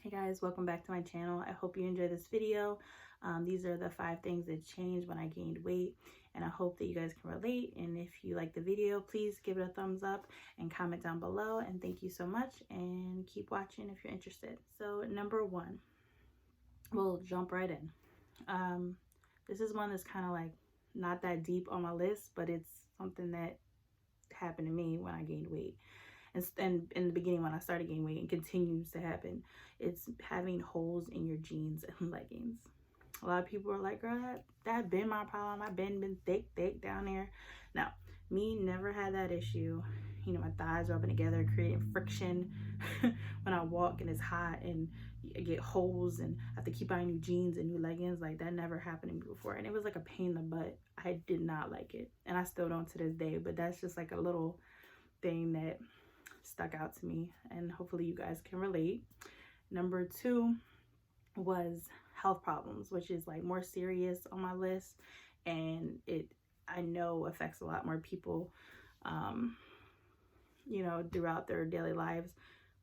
Hey guys, welcome back to my channel. I hope you enjoy this video. These are the 5 things that changed when I gained weight, and I hope that you guys can relate. And if you like the video, please give it a thumbs up and comment down below. And thank you so much, and keep watching if you're interested. So number 1, we'll jump right in. This is one that's kind of like not that deep on my list, but it's something that happened to me when I gained weight. And in the beginning when I started gaining weight, and continues to happen, it's having holes in your jeans and leggings. A lot of people are like, girl, that been my problem. I've been thick down there. Now, me never had that issue. You know, my thighs rubbing together, creating friction when I walk, and it's hot and I get holes and I have to keep buying new jeans and new leggings. Like, that never happened to me before, and it was like a pain in the butt. I did not like it, and I still don't to this day, but that's just like a little thing that stuck out to me, and hopefully you guys can relate. Number 2 was health problems, which is like more serious on my list, and I know affects a lot more people, you know, throughout their daily lives.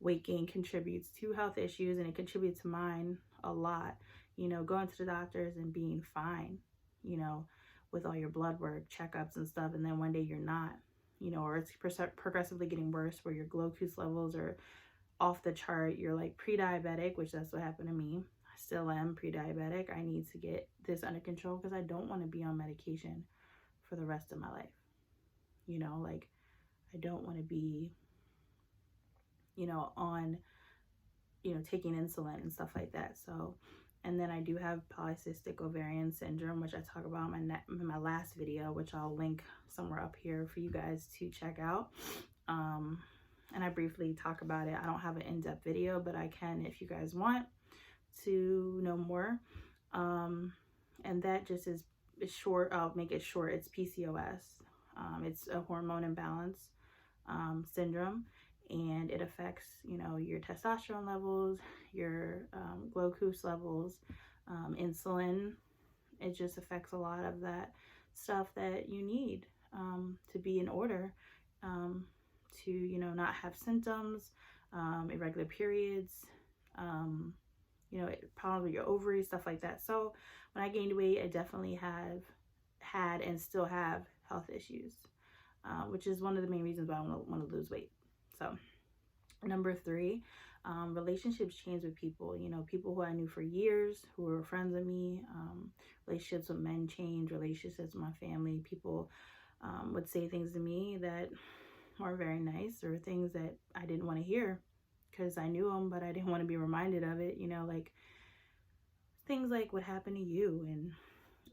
Weight gain contributes to health issues, and it contributes to mine a lot. You know, going to the doctors and being fine, you know, with all your blood work, checkups and stuff, and then one day you're not, you know, or it's progressively getting worse where your glucose levels are off the chart. You're like pre-diabetic, which that's what happened to me. I still am pre-diabetic. I need to get this under control because I don't want to be on medication for the rest of my life. You know, like, I don't want to be, you know, on, you know, taking insulin and stuff like that. So, and then I do have polycystic ovarian syndrome, which I talk about in my last video, which I'll link somewhere up here for you guys to check out. And I briefly talk about it. I don't have an in-depth video, but I can if you guys want to know more. And that just is short. I'll make it short. It's PCOS. It's a hormone imbalance syndrome, and it affects, you know, your testosterone levels, your glucose levels, insulin. It just affects a lot of that stuff that you need to be in order, to, you know, not have symptoms, irregular periods, you know, problems with your ovaries, stuff like that. So when I gained weight, I definitely have had and still have health issues, which is one of the main reasons why I want to lose weight. So number 3, relationships change with people. You know, people who I knew for years, who were friends with me, relationships with men change, relationships with my family. People would say things to me that were very nice, or things that I didn't want to hear because I knew them, but I didn't want to be reminded of it. You know, like things like, what happened to you? And,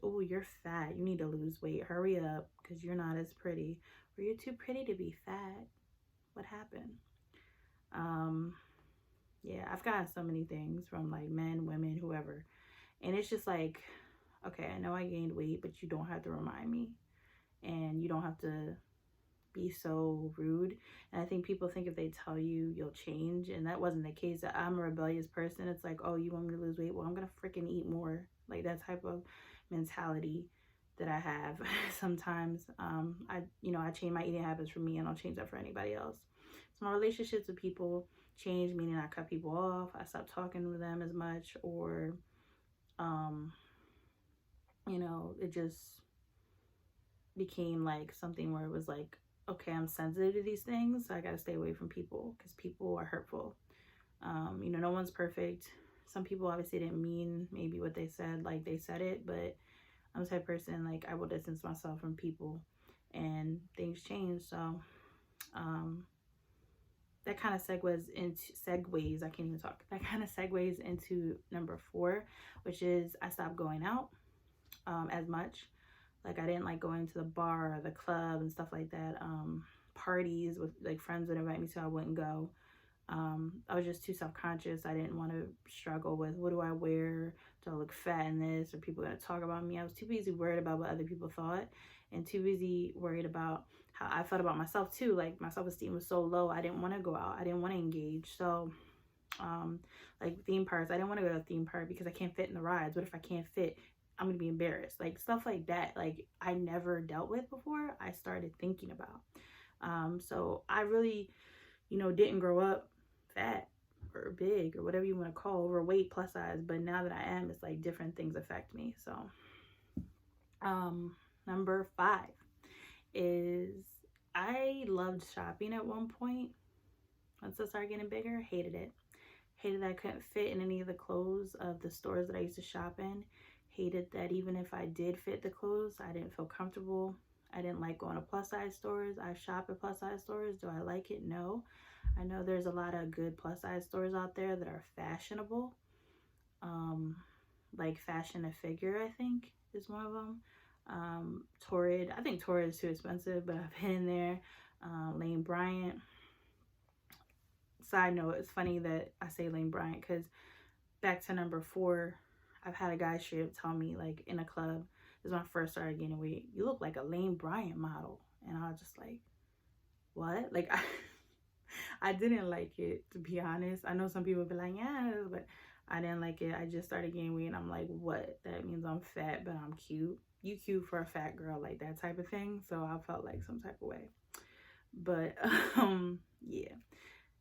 oh, you're fat, you need to lose weight, hurry up because you're not as pretty, or you're too pretty to be fat, what happened? Yeah, I've gotten so many things from like men, women, whoever, and it's just like, okay, I know I gained weight, but you don't have to remind me, and you don't have to be so rude. And I think people think if they tell you, you'll change, and that wasn't the case. I'm a rebellious person. It's like, oh, you want me to lose weight? Well, I'm gonna freaking eat more. Like, that type of mentality that I have sometimes. I change my eating habits for me, and I'll change that for anybody else. So my relationships with people change, meaning I cut people off, I stopped talking with them as much, or you know, it just became like something where it was like, okay, I'm sensitive to these things, so I gotta stay away from people because people are hurtful. You know, no one's perfect. Some people obviously didn't mean maybe what they said, like they said it, but I'm the type of person, like, I will distance myself from people, and things change. So that kind of segues into number 4, which is I stopped going out as much. Like, I didn't like going to the bar or the club and stuff like that. Parties with like friends would invite me to, I wouldn't go. I was just too self-conscious. I didn't want to struggle with, what do I wear? Do I look fat in this? Are people going to talk about me? I was too busy worried about what other people thought, and too busy worried about how I felt about myself too. Like, my self-esteem was so low, I didn't want to go out. I didn't want to engage. So like theme parks, I didn't want to go to a theme park because I can't fit in the rides. What if I can't fit? I'm gonna be embarrassed. Like, stuff like that, like, I never dealt with before, I started thinking about. So I really, you know, didn't grow up fat or big or whatever you want to call, overweight, plus size. But now that I am, it's like different things affect me. So number 5 is I loved shopping at one point. Once I started getting bigger, hated it. Hated that I couldn't fit in any of the clothes of the stores that I used to shop in. Hated that even if I did fit the clothes, I didn't feel comfortable. I didn't like going to plus size stores. I shop at plus size stores. Do I like it? No. I know there's a lot of good plus size stores out there that are fashionable. Like Fashion a Figure, I think, is one of them. Torrid. I think Torrid is too expensive, but I've been in there. Lane Bryant. Side note, it's funny that I say Lane Bryant because back to number 4, I've had a guy straight up tell me, like, in a club, this is when I first started gaining weight, you look like a Lane Bryant model. And I was just like, what? Like, I didn't like it, to be honest. I know some people would be like, yeah, but I didn't like it. I just started gaining weight and I'm like, what? That means I'm fat, but I'm cute. You cute for a fat girl, like that type of thing. So I felt like some type of way. But yeah.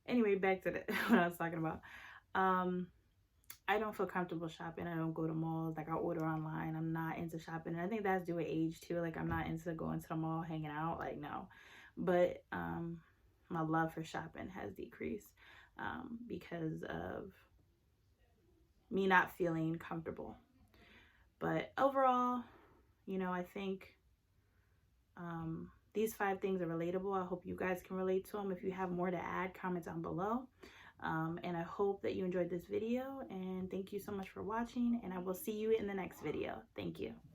Anyway, back to what I was talking about. I don't feel comfortable shopping. I don't go to malls. Like, I order online. I'm not into shopping. And I think that's due to age too. Like, I'm not into going to the mall, hanging out. Like, no. But my love for shopping has decreased because of me not feeling comfortable. But overall, you know, I think these 5 things are relatable. I hope you guys can relate to them. If you have more to add, comment down below. And I hope that you enjoyed this video. And thank you so much for watching. And I will see you in the next video. Thank you.